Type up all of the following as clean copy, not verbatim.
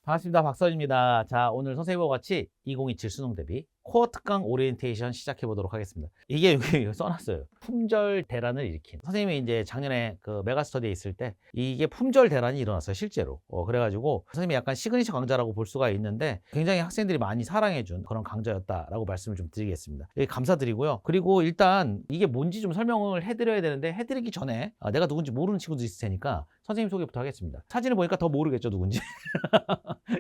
반갑습니다. 박선입니다. 자, 오늘 선생님과 같이 2027 수능 대비 코어 특강 오리엔테이션 시작해 보도록 하겠습니다. 이게 여기 써놨어요. 품절 대란을 일으킨. 선생님이 이제 작년에 그 메가스터디에 있을 때 이게 품절 대란이 일어났어요, 실제로. 그래가지고 선생님이 약간 시그니처 강좌라고 볼 수가 있는데 굉장히 학생들이 많이 사랑해준 그런 강좌였다라고 말씀을 좀 드리겠습니다. 감사드리고요. 그리고 일단 이게 뭔지 좀 설명을 해드려야 되는데 해드리기 전에 내가 누군지 모르는 친구도 있을 테니까 선생님 소개부터 하겠습니다. 사진을 보니까 더 모르겠죠, 누군지.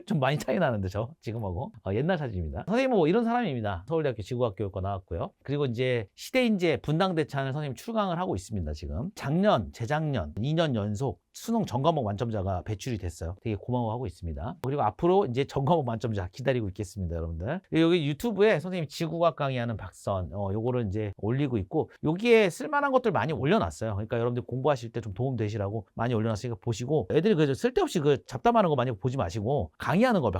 좀 많이 차이 나는데 지금하고 옛날 사진입니다. 선생님은 뭐 이런 사람입니다. 서울대학교 지구학교과 나왔고요. 그리고 이제 시대인재 분당대찬을 선생님 출강을 하고 있습니다. 지금 작년, 재작년 2년 연속 수능 전과목 만점자가 배출이 됐어요. 되게 고마워하고 있습니다. 그리고 앞으로 이제 전과목 만점자 기다리고 있겠습니다, 여러분들. 여기 유튜브에 선생님 지구과학 강의하는 박선 요거를 이제 올리고 있고 여기에 쓸만한 것들 많이 올려놨어요. 그러니까 여러분들 공부하실 때 좀 도움 되시라고 많이 올려놨으니까 보시고 애들이 그 쓸데없이 그 잡담하는 거 많이 보지 마시고 강의하는 거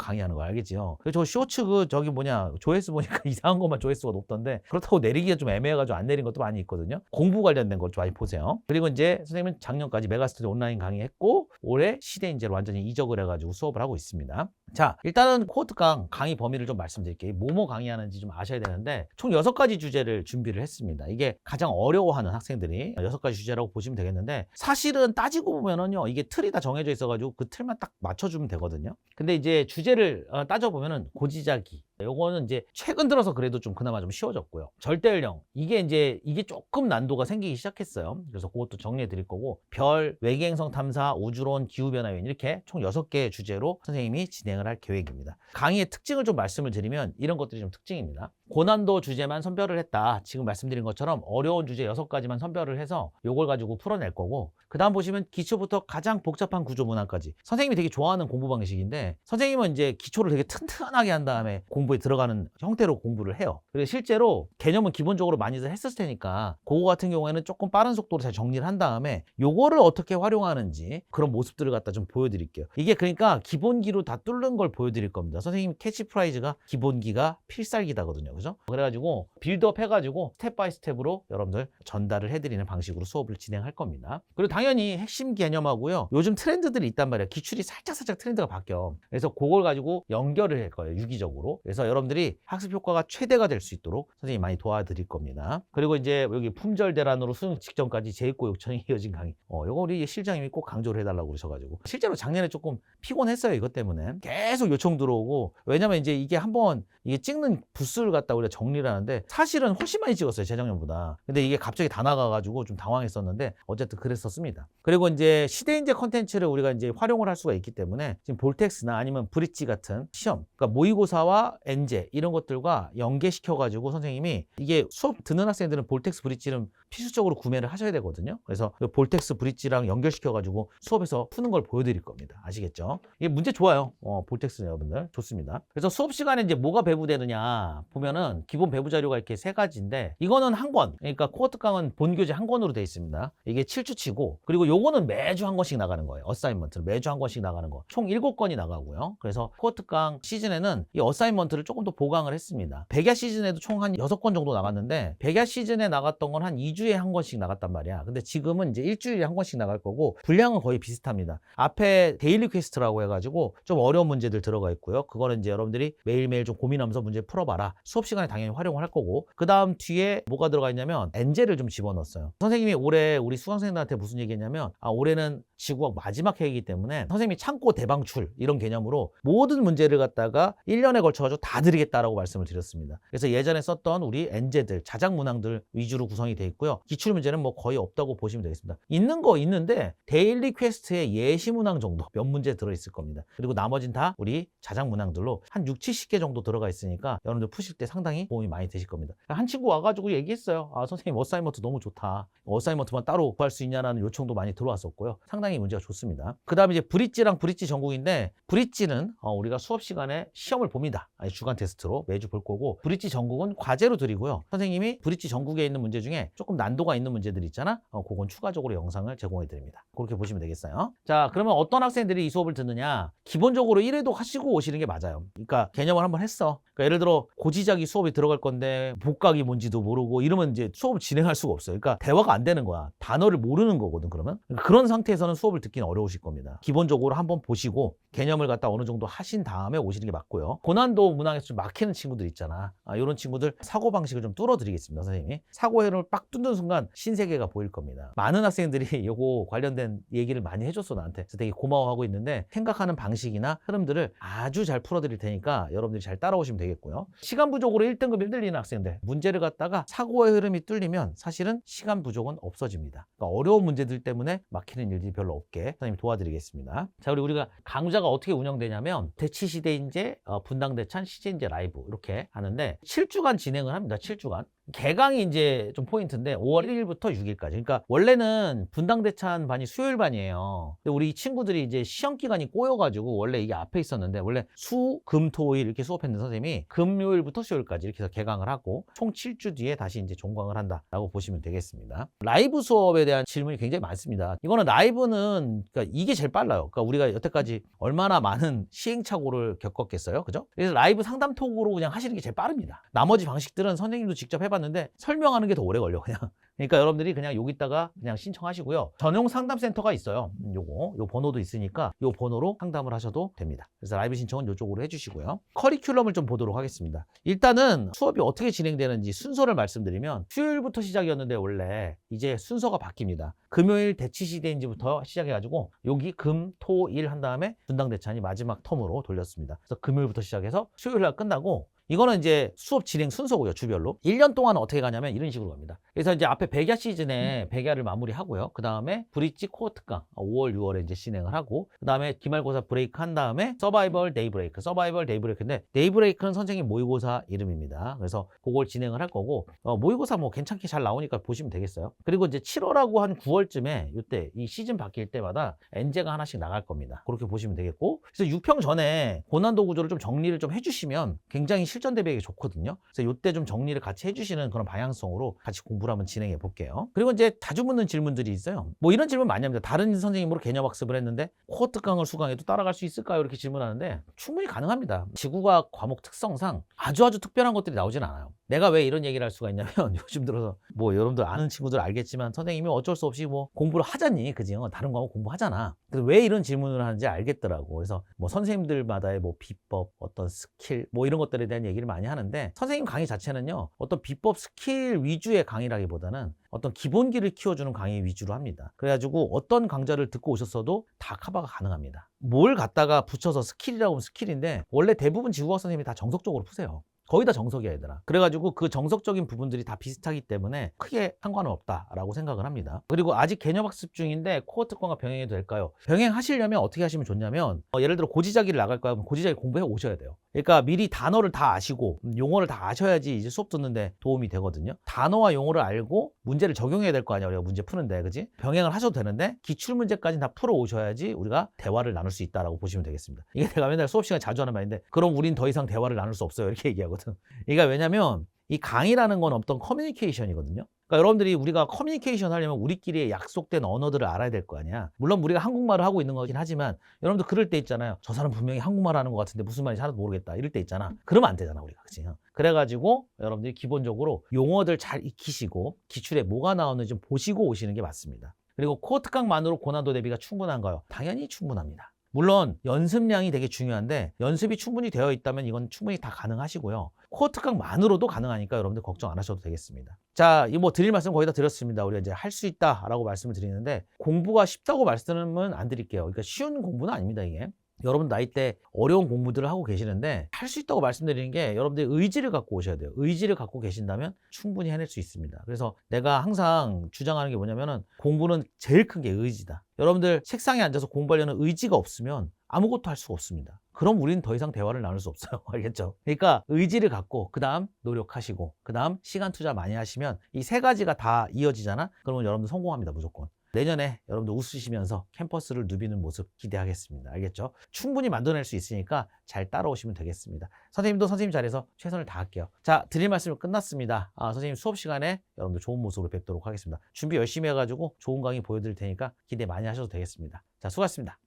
알겠지요? 저 쇼츠 저기 조회수 보니까 이상한 것만 조회수가 높던데 그렇다고 내리기가 좀 애매해가지고 안 내린 것도 많이 있거든요. 공부 관련된 것 좀 많이 보세요. 그리고 이제 선생님은 작년까지 메가스터디 온라인 강의했고 올해 시대인재로 완전히 이적을 해가지고 수업을 하고 있습니다. 자, 일단은 코어 특강 강의 범위를 좀 말씀드릴게요. 뭐뭐 강의하는지 좀 아셔야 되는데 총 6가지 주제를 준비를 했습니다. 이게 가장 어려워하는 학생들이 6가지 주제라고 보시면 되겠는데 사실은 따지고 보면은요 이게 틀이 다 정해져 있어가지고 그 틀만 딱 맞춰주면 되거든요. 근데 이제 주제를 따져보면은 고지자기 요거는 이제 최근 들어서 그래도 좀 그나마 좀 쉬워졌고요. 절대연령 이게 조금 난도가 생기기 시작했어요. 그래서 그것도 정리해 드릴 거고 별, 외계행성 탐사, 우주론, 기후변화 요인 이렇게 총 6개의 주제로 선생님이 진행을 할 계획입니다. 강의의 특징을 좀 말씀을 드리면 이런 것들이 좀 특징입니다. 고난도 주제만 선별을 했다. 지금 말씀드린 것처럼 어려운 주제 6가지만 선별을 해서 요걸 가지고 풀어낼 거고 그 다음 보시면 기초부터 가장 복잡한 구조 문항까지 선생님이 되게 좋아하는 공부 방식인데 선생님은 이제 기초를 되게 튼튼하게 한 다음에 공부에 들어가는 형태로 공부를 해요. 그리고 실제로 개념은 기본적으로 많이들 했을 테니까 그거 같은 경우에는 조금 빠른 속도로 잘 정리를 한 다음에 요거를 어떻게 활용하는지 그런 모습들을 갖다 좀 보여드릴게요. 이게 그러니까 기본기로 다 뚫는 걸 보여드릴 겁니다. 선생님 캐치프라이즈가 기본기가 필살기다거든요. 그죠? 그래가지고 빌드업 해가지고 스텝 바이 스텝으로 여러분들 전달을 해드리는 방식으로 수업을 진행할 겁니다. 그리고 당연히 핵심 개념하고요. 요즘 트렌드들이 있단 말이에요. 기출이 살짝 트렌드가 바뀌어. 그래서 그걸 가지고 연결을 할 거예요. 유기적으로. 그래서 여러분들이 학습 효과가 최대가 될 수 있도록 선생님이 많이 도와드릴 겁니다. 그리고 이제 여기 품절 대란으로 수능 직전까지 재입고 요청이 이어진 강의. 요거 우리 실장님이 꼭 강조를 해달라고 그러셔가지고 실제로 작년에 조금 피곤했어요. 이것 때문에 계속 요청 들어오고 왜냐면 이제 이게 한번 이게 찍는 부스를 갖다 우리가 정리를 하는데 사실은 훨씬 많이 찍었어요, 재작년보다. 근데 이게 갑자기 다 나가가지고 좀 당황했었는데 어쨌든 그랬었습니다. 그리고 이제 시대인재 컨텐츠를 우리가 이제 활용을 할 수가 있기 때문에 지금 볼텍스나 아니면 브릿지 같은 시험, 그러니까 모의고사와 엔제 이런 것들과 연계시켜가지고 선생님이 이게 수업 듣는 학생들은 볼텍스 브릿지는 필수적으로 구매를 하셔야 되거든요. 그래서 볼텍스 브릿지랑 연결시켜가지고 수업에서 푸는 걸 보여드릴 겁니다. 아시겠죠? 이게 문제 좋아요. 볼텍스 여러분들 좋습니다. 그래서 수업 시간에 이제 뭐가 배부되느냐 보면은 기본 배부 자료가 이렇게 3가지인데 이거는 한 권, 그러니까 코어 특강은 본교재 한 권으로 되어 있습니다. 이게 7주치고 그리고 요거는 매주 한 권씩 나가는 거예요. 어사이먼트를 매주 한 권씩 나가는 거. 총 7권이 나가고요. 그래서 코어 특강 시즌에는 이 어사이먼트를 조금 더 보강을 했습니다. 백야 시즌에도 총 한 6권 정도 나갔는데 백야 시즌에 나갔던 건 한 2주에 한 권씩 나갔단 말이야. 근데 지금은 이제 일주일에 한 권씩 나갈 거고 분량은 거의 비슷합니다. 앞에 데일리 퀘스트라고 해가지고 좀 어려운 문제들 들어가 있고요. 그거는 이제 여러분들이 매일매일 좀 고민하면서 문제 풀어봐라. 수업 시간에 당연히 활용을 할 거고 그 다음 뒤에 뭐가 들어가 있냐면 엔제를 좀 집어넣었어요. 선생님이 올해 우리 수강생들한테 무슨 얘기했냐면 올해는 지구학 마지막 해이기 때문에 선생님이 창고 대방출 이런 개념으로 모든 문제를 갖다가 1년에 걸쳐가지고 다 드리겠다라고 말씀을 드렸습니다. 그래서 예전에 썼던 우리 엔제들 자작 문항들 위주로 구성이 되어 있고요. 기출 문제는 뭐 거의 없다고 보시면 되겠습니다. 있는 거 있는데 데일리 퀘스트에 예시 문항 정도 몇 문제 들어있을 겁니다. 그리고 나머진 다 우리 자작 문항들로 한 60-70개 정도 들어가 있으니까 여러분들 푸실 때 상당히 도움이 많이 되실 겁니다. 한 친구 와가지고 얘기했어요. 선생님 어사이먼트 너무 좋다. 어사이먼트만 따로 구할 수 있냐라는 요청도 많이 들어왔었고요. 상당히 문제가 좋습니다. 그 다음에 이제 브릿지랑 브릿지 전국인데 브릿지는 우리가 수업 시간에 시험을 봅니다. 주간 테스트로 매주 볼 거고 브릿지 전국은 과제로 드리고요. 선생님이 브릿지 전국에 있는 문제 중에 조금 난도가 있는 문제들 있잖아. 그건 추가적으로 영상을 제공해 드립니다. 그렇게 보시면 되겠어요. 자, 그러면 어떤 학생들이 이 수업을 듣느냐? 기본적으로 1회도 하시고 오시는 게 맞아요. 그러니까 개념을 한번 했어. 그러니까 예를 들어 고지자기 수업이 들어갈 건데 복각이 뭔지도 모르고 이러면 이제 수업을 진행할 수가 없어요. 그러니까 대화가 안 되는 거야. 단어를 모르는 거거든. 그러면 그런 상태에서는 수업을 듣기는 어려우실 겁니다. 기본적으로 한번 보시고 개념을 갖다 어느 정도 하신 다음에 오시는 게 맞고요. 고난도 문항에서 좀 막히는 친구들 있잖아. 이런 친구들 사고방식을 좀 뚫어드리겠습니다. 선생님이. 사고 흐름을 빡 뚫는 순간 신세계가 보일 겁니다. 많은 학생들이 요거 관련된 얘기를 많이 해줬어 나한테. 그래서 되게 고마워하고 있는데 생각하는 방식이나 흐름들을 아주 잘 풀어드릴 테니까 여러분들이 잘 따라오시면 되겠고요. 시간 부족으로 1등급 1들리는 학생들 문제를 갖다가 사고의 흐름이 뚫리면 사실은 시간 부족은 없어집니다. 그러니까 어려운 문제들 때문에 막히는 일들이 별로 없게 선생님이 도와드리겠습니다. 자, 그리고 우리가 강좌가 어떻게 운영되냐면 대치시대인재, 분당대찬, 시제인재 라이브 이렇게 하는데 7주간 진행을 합니다. 7주간. 개강이 이제 좀 포인트인데 5월 1일부터 6일까지. 그러니까 원래는 분당대찬 반이 수요일 반이에요. 근데 우리 친구들이 이제 시험 기간이 꼬여가지고 원래 이게 앞에 있었는데 원래 수, 금, 토, 일 이렇게 수업했는 선생님이 금요일부터 수요일까지 이렇게 해서 개강을 하고 총 7주 뒤에 다시 이제 종강을 한다라고 보시면 되겠습니다. 라이브 수업에 대한 질문이 굉장히 많습니다. 이거는 라이브는 그러니까 이게 제일 빨라요. 그러니까 우리가 여태까지 얼마나 많은 시행착오를 겪었겠어요, 그죠? 그래서 라이브 상담 톡으로 그냥 하시는 게 제일 빠릅니다. 나머지 방식들은 선생님도 직접 해봤는데 설명하는 게 더 오래 걸려 그냥. 그러니까 여러분들이 그냥 여기다가 그냥 신청하시고요. 전용 상담센터가 있어요. 요 번호도 있으니까 요 번호로 상담을 하셔도 됩니다. 그래서 라이브 신청은 이쪽으로 해주시고요. 커리큘럼을 좀 보도록 하겠습니다. 일단은 수업이 어떻게 진행되는지 순서를 말씀드리면 수요일부터 시작이었는데 원래 이제 순서가 바뀝니다. 금요일 대치시대인지부터 시작해가지고 여기 금, 토, 일 한 다음에 분당대찬이 마지막 텀으로 돌렸습니다. 그래서 금요일부터 시작해서 수요일날 끝나고 이거는 이제 수업 진행 순서고요, 주별로. 1년 동안 어떻게 가냐면 이런 식으로 갑니다. 그래서 이제 앞에 백야 시즌에 백야를 마무리하고요. 그 다음에 브릿지 코어 특강 5월, 6월에 이제 진행을 하고, 그 다음에 기말고사 브레이크 한 다음에 서바이벌 데이브레이크, 서바이벌 데이브레이크인데 데이브레이크는 선생님 모의고사 이름입니다. 그래서 그걸 진행을 할 거고, 모의고사 뭐 괜찮게 잘 나오니까 보시면 되겠어요. 그리고 이제 7월하고 한 9월쯤에 이때 이 시즌 바뀔 때마다 엔제가 하나씩 나갈 겁니다. 그렇게 보시면 되겠고, 그래서 6평 전에 고난도 구조를 좀 정리를 좀 해주시면 굉장히 실전 대비하기 좋거든요. 그래서 이때 좀 정리를 같이 해주시는 그런 방향성으로 같이 공부를 한번 진행해 볼게요. 그리고 이제 자주 묻는 질문들이 있어요. 뭐 이런 질문 많이 합니다. 다른 선생님으로 개념학습을 했는데 코어 특강을 수강해도 따라갈 수 있을까요? 이렇게 질문하는데 충분히 가능합니다. 지구과학 과목 특성상 아주 특별한 것들이 나오진 않아요. 내가 왜 이런 얘기를 할 수가 있냐면 요즘 들어서 뭐 여러분들 아는 친구들 알겠지만 선생님이 어쩔 수 없이 뭐 공부를 하잖니, 그지? 다른 과목 공부하잖아. 그래서 왜 이런 질문을 하는지 알겠더라고. 그래서 뭐 선생님들마다의 뭐 비법, 어떤 스킬 뭐 이런 것들에 대한 얘기를 많이 하는데, 선생님 강의 자체는요 어떤 비법 스킬 위주의 강의라기보다는 어떤 기본기를 키워주는 강의 위주로 합니다. 그래가지고 어떤 강좌를 듣고 오셨어도 다 커버가 가능합니다. 뭘 갖다가 붙여서 스킬이라고 하면 스킬인데 원래 대부분 지구과학 선생님이 다 정석적으로 푸세요. 거의 다 정석이야, 얘들아. 그래가지고 그 정석적인 부분들이 다 비슷하기 때문에 크게 상관은 없다라고 생각을 합니다. 그리고 아직 개념학습 중인데 코어 특강과 병행해도 될까요? 병행하시려면 어떻게 하시면 좋냐면 예를 들어 고지자기를 나갈 거야. 그럼 고지자기 공부해 오셔야 돼요. 그러니까 미리 단어를 다 아시고 용어를 다 아셔야지 이제 수업 듣는데 도움이 되거든요. 단어와 용어를 알고 문제를 적용해야 될 거 아니야, 우리가 문제 푸는데, 그지? 병행을 하셔도 되는데 기출문제까지 다 풀어 오셔야지 우리가 대화를 나눌 수 있다라고 보시면 되겠습니다. 이게 내가 맨날 수업 시간에 자주 하는 말인데, 그럼 우린 더 이상 대화를 나눌 수 없어요, 이렇게 얘기하거든. 그러니까 왜냐면 이 강의라는 건 어떤 커뮤니케이션이거든요. 그러니까 여러분들이 우리가 커뮤니케이션 하려면 우리끼리의 약속된 언어들을 알아야 될 거 아니야. 물론 우리가 한국말을 하고 있는 거긴 하지만 여러분들 그럴 때 있잖아요. 저 사람 분명히 한국말 하는 것 같은데 무슨 말인지 하나도 모르겠다, 이럴 때 있잖아. 그러면 안 되잖아, 우리가. 그치? 그래가지고 여러분들이 기본적으로 용어들 잘 익히시고 기출에 뭐가 나오는지 좀 보시고 오시는 게 맞습니다. 그리고 코어 특강만으로 고난도 대비가 충분한가요? 당연히 충분합니다. 물론 연습량이 되게 중요한데 연습이 충분히 되어 있다면 이건 충분히 다 가능하시고요. 코어 특강만으로도 가능하니까 여러분들 걱정 안 하셔도 되겠습니다. 자, 이 뭐 드릴 말씀 거의 다 드렸습니다. 우리가 이제 할 수 있다라고 말씀을 드리는데 공부가 쉽다고 말씀은 안 드릴게요. 그러니까 쉬운 공부는 아닙니다, 이게. 여러분 나이 때 어려운 공부들을 하고 계시는데 할 수 있다고 말씀드리는 게 여러분들이 의지를 갖고 오셔야 돼요. 의지를 갖고 계신다면 충분히 해낼 수 있습니다. 그래서 내가 항상 주장하는 게 뭐냐면은 공부는 제일 큰 게 의지다. 여러분들 책상에 앉아서 공부하려는 의지가 없으면 아무것도 할 수가 없습니다. 그럼 우리는 더 이상 대화를 나눌 수 없어요. 알겠죠? 그러니까 의지를 갖고 그 다음 노력하시고 그 다음 시간 투자 많이 하시면 이 세 가지가 다 이어지잖아? 그러면 여러분들 성공합니다, 무조건. 내년에 여러분들 웃으시면서 캠퍼스를 누비는 모습 기대하겠습니다. 알겠죠? 충분히 만들어낼 수 있으니까 잘 따라오시면 되겠습니다. 선생님도 선생님 자리에서 최선을 다할게요. 자, 드릴 말씀은 끝났습니다. 선생님 수업 시간에 여러분들 좋은 모습으로 뵙도록 하겠습니다. 준비 열심히 해가지고 좋은 강의 보여드릴 테니까 기대 많이 하셔도 되겠습니다. 자, 수고하셨습니다.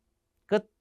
끝!